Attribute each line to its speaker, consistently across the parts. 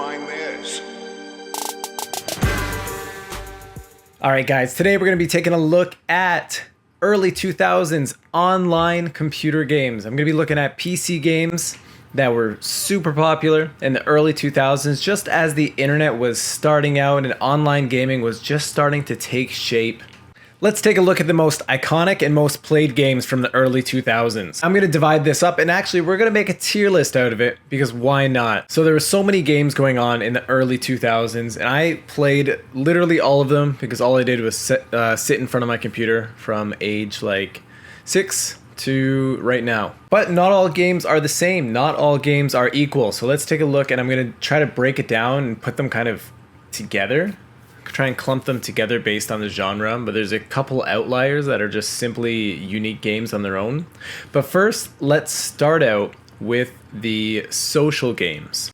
Speaker 1: find this.
Speaker 2: Alright guys, today we're going to be taking a look at early 2000s online computer games. I'm going to be looking at PC games that were super popular in the early 2000s, just as the internet was starting out and online gaming was just starting to take shape. Let's take a look at the most iconic and most played games from the early 2000s. I'm going to divide this up, and actually we're going to make a tier list out of it, because why not? So there were so many games going on in the early 2000s, and I played literally all of them, because all I did was sit in front of my computer from age like 6 to right now. But not all games are the same. Not all games are equal. So let's take a look, and I'm going to try to break it down and put them kind of together. Try and clump them together based on the genre, but there's a couple outliers that are just simply unique games on their own. But first, let's start out with the social games.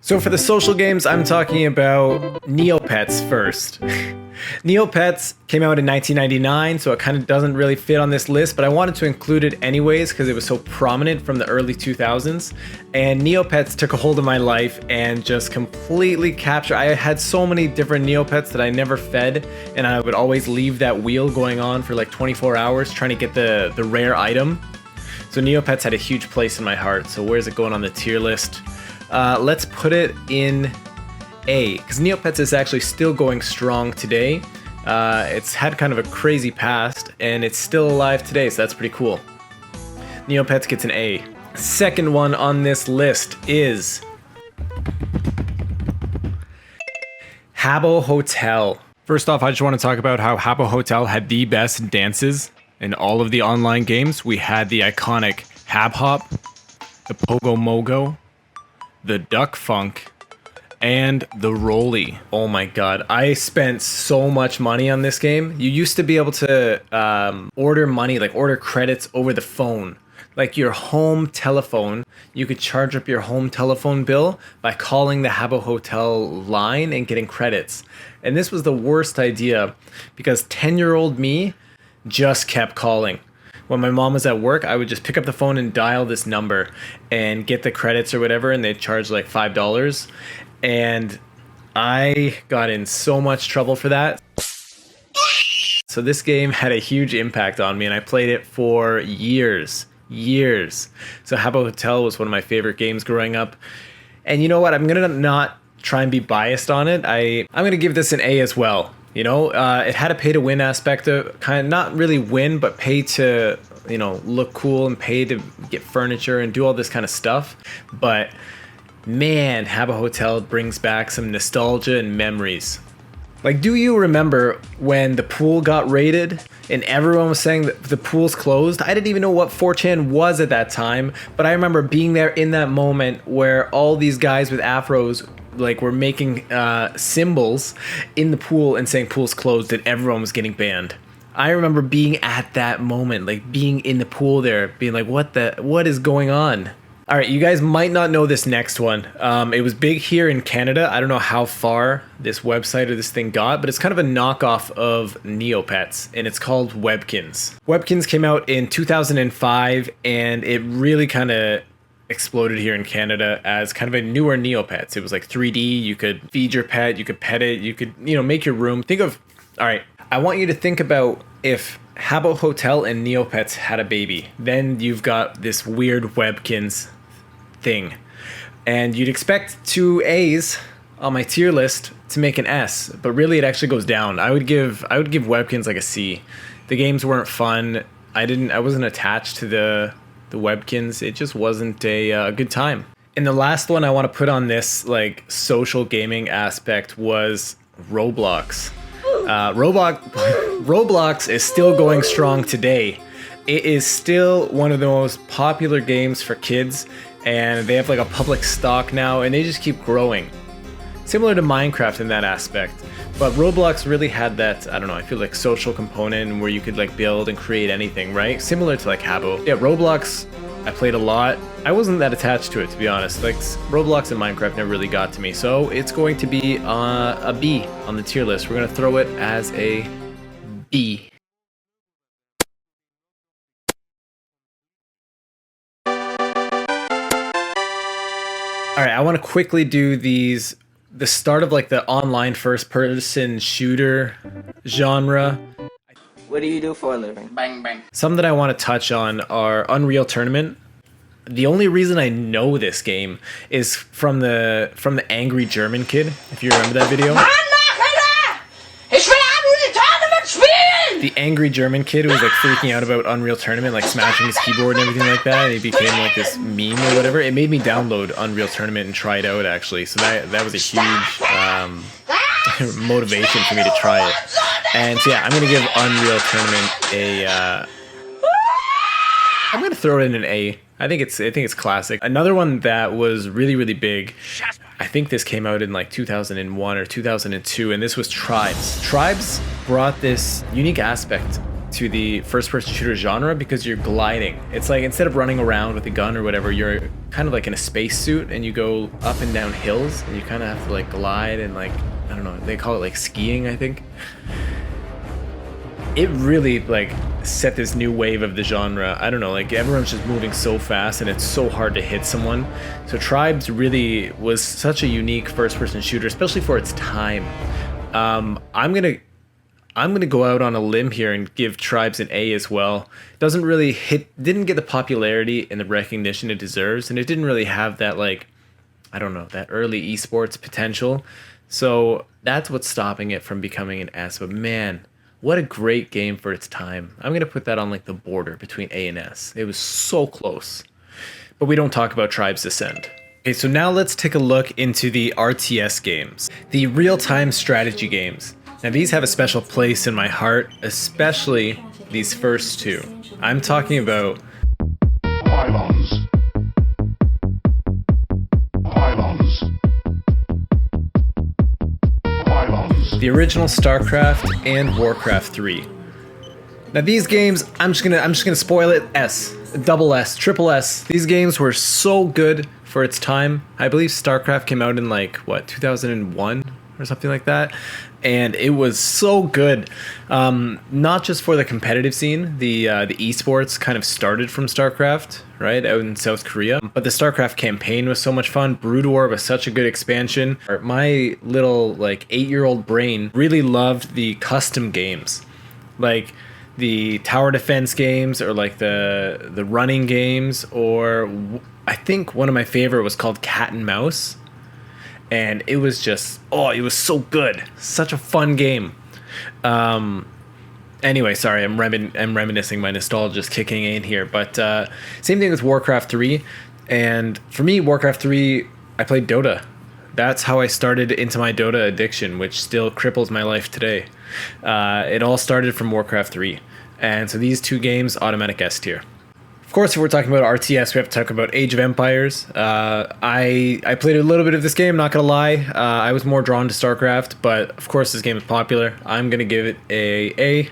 Speaker 2: So for the social games, I'm talking about Neopets first. Neopets came out in 1999, so it kind of doesn't really fit on this list, but I wanted to include it anyways because it was so prominent from the early 2000s. And Neopets took a hold of my life and just completely captured. I had so many different Neopets that I never fed, and I would always leave that wheel going on for like 24 hours trying to get the rare item. So Neopets had a huge place in my heart. So where's it going on the tier list? Let's put it in A, because Neopets is actually still going strong today. It's had kind of a crazy past, and it's still alive today, so that's pretty cool. Neopets gets an A. Second one on this list is Habbo Hotel. First off, I just want to talk about how Habbo Hotel had the best dances in all of the online games. We had the iconic Hab Hop, the Pogo Mogo, the Duck Funk, and the Rolly. Oh my god, I spent so much money on this game. You used to be able to order money, like order credits over the phone. Like your home telephone, you could charge up your home telephone bill by calling the Habbo Hotel line and getting credits. And this was the worst idea because 10-year-old me just kept calling. When my mom was at work, I would just pick up the phone and dial this number and get the credits or whatever, and they'd charge like $5. And I got in so much trouble for that. So this game had a huge impact on me, and I played it for years. So Habbo Hotel was one of my favorite games growing up. And you know what? I'm gonna not try and be biased on it. I'm gonna give this an A as well. You know, it had a pay to win aspect of kind of not really win, but pay to, you know, look cool and pay to get furniture and do all this kind of stuff. But man, Habbo Hotel brings back some nostalgia and memories. Like, do you remember when the pool got raided and everyone was saying that the pool's closed? I didn't even know what 4chan was at that time, but I remember being there in that moment where all these guys with afros like were making symbols in the pool and saying pool's closed and everyone was getting banned. I remember being at that moment, like being in the pool there, being like, what is going on? All right, you guys might not know this next one. It was big here in Canada. I don't know how far this website or this thing got, but it's kind of a knockoff of Neopets, and it's called Webkinz. Webkinz came out in 2005, and it really kind of exploded here in Canada as kind of a newer Neopets. It was like 3D. You could feed your pet, you could pet it, you could, you know, make your room. Think of, all right, I want you to think about if Habbo Hotel and Neopets had a baby. Then you've got this weird Webkinz thing. And you'd expect 2 A's on my tier list to make an S, but really it actually goes down. I would give Webkinz like a C. The games weren't fun. I wasn't attached to the Webkinz. It just wasn't a good time. And the last one I want to put on this like social gaming aspect was Roblox. Roblox is still going strong today. It is still one of the most popular games for kids, and they have like a public stock now, and they just keep growing. Similar to Minecraft in that aspect. But Roblox really had that, I don't know, I feel like social component where you could like build and create anything, right? Similar to like Habbo. Yeah, Roblox, I played a lot. I wasn't that attached to it, to be honest. Like Roblox and Minecraft never really got to me. So it's going to be a B on the tier list. We're going to throw it as a B. All right, I want to quickly do the start of like the online first person shooter genre.
Speaker 1: What do you do for a living? Bang, bang.
Speaker 2: Some that I want to touch on are Unreal Tournament. The only reason I know this game is from the Angry German Kid, if you remember that video. The Angry German Kid who was like freaking out about Unreal Tournament, like smashing his keyboard and everything like that, and he became like this meme or whatever. It made me download Unreal Tournament and try it out actually, so that was a huge motivation for me to try it. And so yeah, I'm gonna give Unreal Tournament a. I'm gonna throw it in an A. I think it's classic. Another one that was really big. I think this came out in like 2001 or 2002, and this was Tribes. Tribes brought this unique aspect to the first-person shooter genre because you're gliding. It's like instead of running around with a gun or whatever, you're kind of like in a spacesuit and you go up and down hills, and you kind of have to like glide and like, I don't know, they call it like skiing, I think. It really like set this new wave of the genre. I don't know, like everyone's just moving so fast and it's so hard to hit someone. So Tribes really was such a unique first-person shooter, especially for its time. I'm gonna go out on a limb here and give Tribes an A as well. Didn't get the popularity and the recognition it deserves, and it didn't really have that like, I don't know, that early esports potential. So that's what's stopping it from becoming an S. But man, what a great game for its time. I'm going to put that on like the border between A and S. It was so close. But we don't talk about Tribes Descent. Okay, so now let's take a look into the RTS games. The real-time strategy games. Now these have a special place in my heart, especially these first two. I'm talking about the original StarCraft and Warcraft 3. Now these games, I'm just gonna spoil it. S, double S, triple S. These games were so good for its time. I believe StarCraft came out in like what, 2001 or something like that, and it was so good. Not just for the competitive scene. The esports kind of started from StarCraft, right, out in South Korea. But the StarCraft campaign was so much fun. Brood War was such a good expansion. My little like 8-year-old brain really loved the custom games, like the tower defense games or like the running games, or I think one of my favorite was called Cat and Mouse. And it was just, it was so good. Such a fun game. Anyway, sorry, I'm reminiscing. My nostalgia is kicking in here. But same thing with Warcraft 3. And for me, Warcraft 3, I played Dota. That's how I started into my Dota addiction, which still cripples my life today. It all started from Warcraft 3. And so these two games, automatic S tier. Of course, if we're talking about RTS, we have to talk about Age of Empires. I played a little bit of this game, not gonna lie. I was more drawn to StarCraft, but of course this game is popular. I'm gonna give it a A.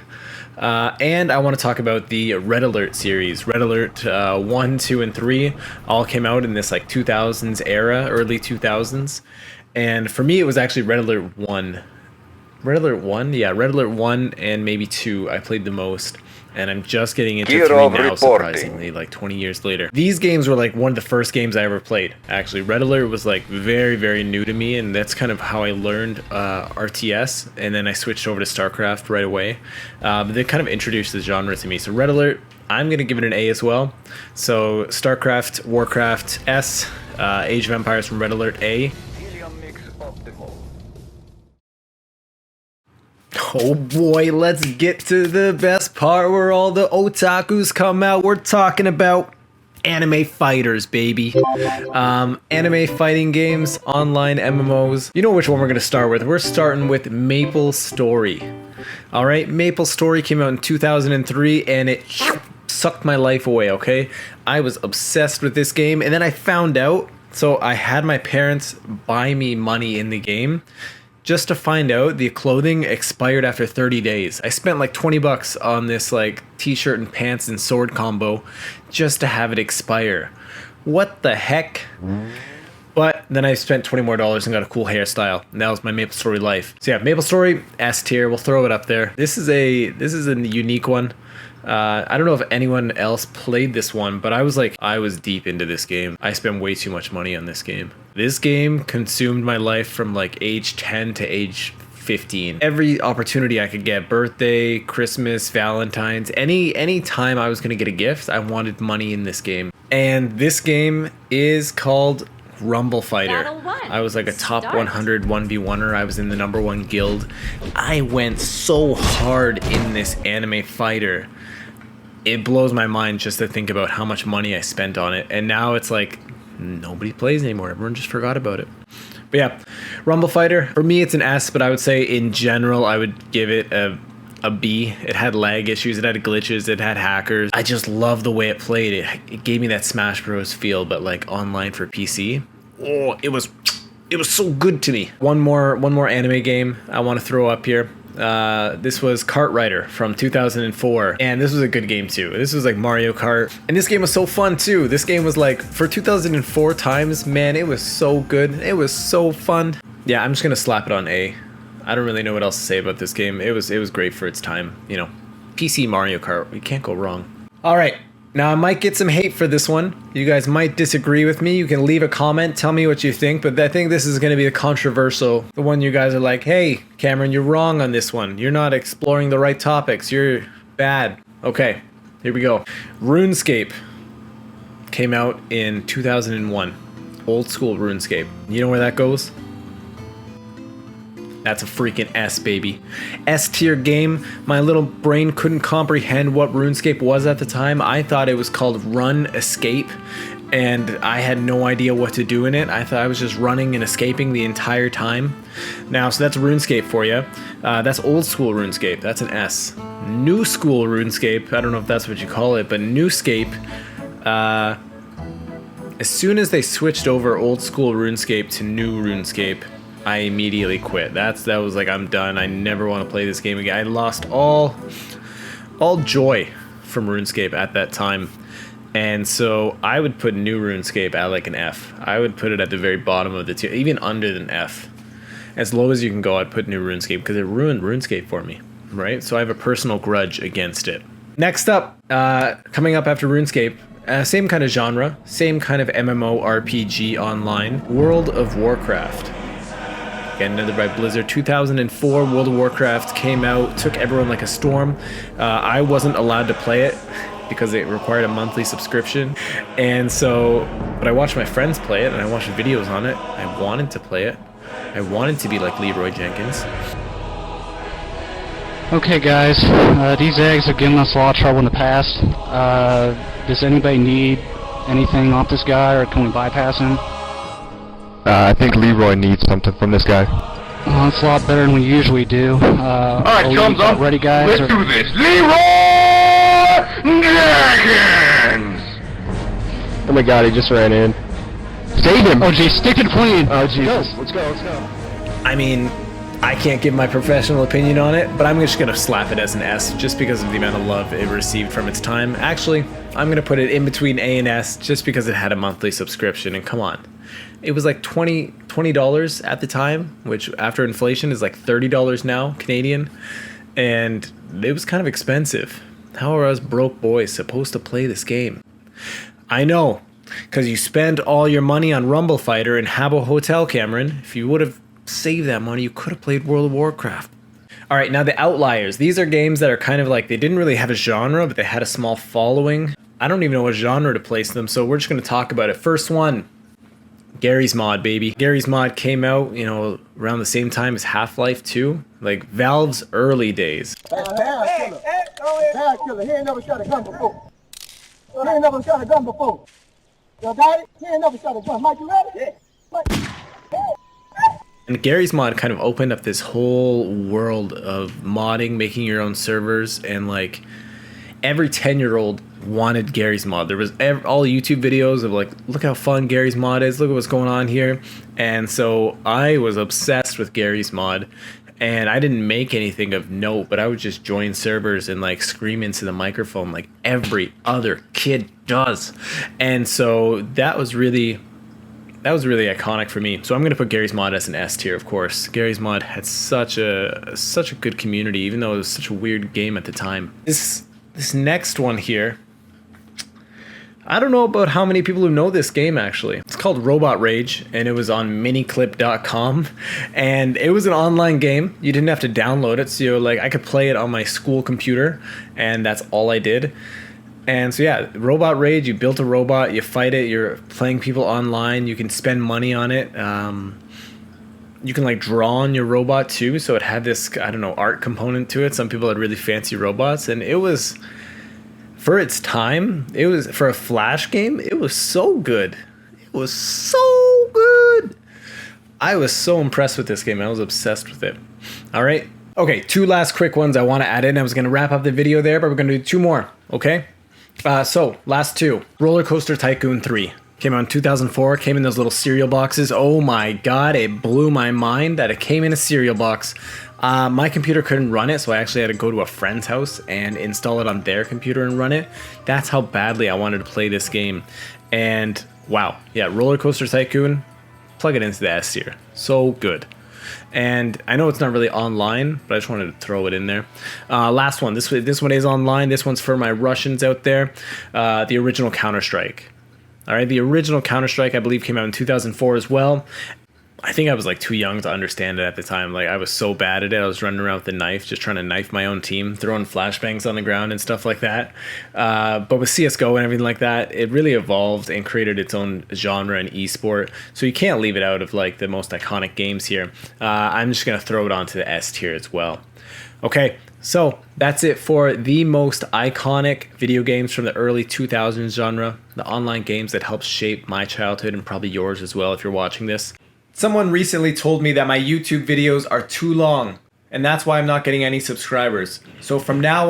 Speaker 2: And I want to talk about the Red Alert series. Red Alert 1, 2, and 3 all came out in this like 2000s era, early 2000s. And for me, it was actually Red Alert 1. Red Alert 1? Yeah, Red Alert 1 and maybe 2 I played the most. And I'm just getting into 3 now, surprisingly, like 20 years later. These games were like one of the first games I ever played, actually. Red Alert was like very new to me, and that's kind of how I learned RTS, and then I switched over to StarCraft right away. But they kind of introduced the genre to me. So Red Alert, I'm going to give it an A as well. So StarCraft, Warcraft, S, Age of Empires from Red Alert, A. Oh boy, let's get to the best part where all the otakus come out. We're talking about anime fighters, baby. Anime fighting games, online MMOs. You know which one we're going to start with. We're starting with Maplestory. Alright, Maplestory came out in 2003 and it sucked my life away, okay? I was obsessed with this game, and then I found out, so I had my parents buy me money in the game, just to find out the clothing expired after 30 days. I spent like 20 bucks on this like t-shirt and pants and sword combo just to have it expire. What the heck? But Then I spent $20 more and got a cool hairstyle. And that was my Maplestory life. So yeah, Maplestory, S tier. We'll throw it up there. This is a unique one. I don't know if anyone else played this one, but I was deep into this game. I spent way too much money on this game. This game consumed my life from like age 10 to age 15. Every opportunity I could get, birthday, Christmas, Valentine's, any time I was gonna get a gift, I wanted money in this game. And this game is called Rumble Fighter. I was like a top 100 1v1er. I was in the #1 guild. I went so hard in this anime fighter. It blows my mind just to think about how much money I spent on it. And now it's like nobody plays anymore. Everyone just forgot about it. But yeah, Rumble Fighter, for me it's an S, but I would say in general I would give it a B. It had lag issues, it had glitches, it had hackers. I just love the way it played. It gave me that Smash Bros feel, but like online for PC. Oh, it was so good to me. One more anime game I want to throw up here. This was Kart Rider from 2004, and this was a good game too. This was like Mario Kart, and this game was so fun too. This game was like, for 2004 times, man, it was so good. It was so fun. Yeah, I'm just gonna slap it on A. I don't really know what else to say about this game. It was great for its time, you know. PC Mario Kart, you can't go wrong. All right. Now, I might get some hate for this one. You guys might disagree with me. You can leave a comment, tell me what you think, but I think this is going to be the controversial. The one you guys are like, hey, Cameron, you're wrong on this one. You're not exploring the right topics. You're bad. Okay, here we go. Runescape came out in 2001. Old school Runescape. You know where that goes? That's a freaking S, baby. S tier game. My little brain couldn't comprehend what RuneScape was at the time. I thought it was called Run Escape, and I had no idea what to do in it. I thought I was just running and escaping the entire time. Now, so that's RuneScape for you. That's old school RuneScape. That's an S. New school RuneScape. I don't know if that's what you call it, but Newscape. As soon as they switched over old school RuneScape to new RuneScape, I immediately quit. That was like, I'm done. I never want to play this game again. I lost all joy from RuneScape at that time. And so I would put new RuneScape at like an F. I would put it at the very bottom of the tier, even under an F. As low as you can go, I'd put new RuneScape because it ruined RuneScape for me, right? So I have a personal grudge against it. Next up, coming up after RuneScape, same kind of genre, same kind of MMORPG online, World of Warcraft. Again, another by Blizzard. 2004, World of Warcraft came out, took everyone like a storm. I wasn't allowed to play it because it required a monthly subscription. And so, but I watched my friends play it and I watched videos on it. I wanted to play it. I wanted to be like Leroy Jenkins.
Speaker 3: Okay guys, these eggs have given us a lot of trouble in the past. Does anybody need anything off this guy, or can we bypass him?
Speaker 4: I think Leroy needs something from this guy.
Speaker 3: Oh, it's a lot better than we usually do.
Speaker 4: Alright, chums up.
Speaker 3: Ready, guys?
Speaker 4: Let's do this. Leroy Jenkins! Oh my god, he just ran in. Save him!
Speaker 3: Oh geez, stick it clean!
Speaker 4: Oh Jesus. Let's go.
Speaker 2: I mean, I can't give my professional opinion on it, but I'm just gonna slap it as an S just because of the amount of love it received from its time. Actually, I'm gonna put it in between A and S just because it had a monthly subscription, and come on. It was like $20 at the time, which after inflation is like $30 now, Canadian, and it was kind of expensive. How are us broke boys supposed to play this game? I know, because you spend all your money on Rumble Fighter and Habbo Hotel, Cameron. If you would have saved that money, you could have played World of Warcraft. All right, now the outliers. These are games that are kind of like, they didn't really have a genre, but they had a small following. I don't even know what genre to place them, so we're just going to talk about it. First one. Garry's Mod, baby. Garry's Mod came out, you know, around the same time as Half-Life 2, like Valve's early days.
Speaker 5: He ain't never shot a gun before. He ain't never shot a gun before. You got it? He ain't never shot a gun. Mike, you ready? Yeah.
Speaker 2: And Garry's Mod kind of opened up this whole world of modding, making your own servers, and like every 10-year-old wanted Garry's Mod. There was all YouTube videos of like, look how fun Garry's Mod is, look at what's going on here. And so I was obsessed with Garry's Mod, and I didn't make anything of note, but I would just join servers and like scream into the microphone like every other kid does. And so that was really that was really iconic for me. So I'm gonna put Gary's Mod as an S tier, of course. Gary's Mod had such a good community, even though it was such a weird game at the time. This next one here, I don't know about how many people who know this game actually. It's called RobotRage, and it was on miniclip.com, and it was an online game. You didn't have to download it, so like I could play it on my school computer, and that's all I did. And so yeah, RobotRage, you built a robot, you fight it, you're playing people online, you can spend money on it. You can like draw on your robot too, so it had this, I don't know, art component to it. Some people had really fancy robots, and it was, for its time, it was, for a Flash game, it was so good. It was so good. I was so impressed with this game. I was obsessed with it. All right. Okay, 2 last quick ones I want to add in. I was going to wrap up the video there, but we're going to do 2 more. Okay. So last 2. Rollercoaster Tycoon 3. Came out in 2004, came in those little cereal boxes. Oh my god, it blew my mind that it came in a cereal box. My computer couldn't run it, so I actually had to go to a friend's house and install it on their computer and run it. That's how badly I wanted to play this game. And wow, yeah, Rollercoaster Tycoon, plug it into the S tier. So good. And I know it's not really online, but I just wanted to throw it in there. Last one, this one is online. This one's for my Russians out there. The original Counter-Strike. All right, the original Counter-Strike, I believe, came out in 2004 as well. I think I was like too young to understand it at the time. Like I was so bad at it. I was running around with a knife, just trying to knife my own team, throwing flashbangs on the ground and stuff like that. But with CSGO and everything like that, it really evolved and created its own genre and esport. So you can't leave it out of like the most iconic games here. I'm just going to throw it onto the S tier as well. Okay, so that's it for the most iconic video games from the early 2000s genre, the online games that helped shape my childhood and probably yours as well if you're watching this. Someone recently told me that my YouTube videos are too long, and that's why I'm not getting any subscribers. So from now on,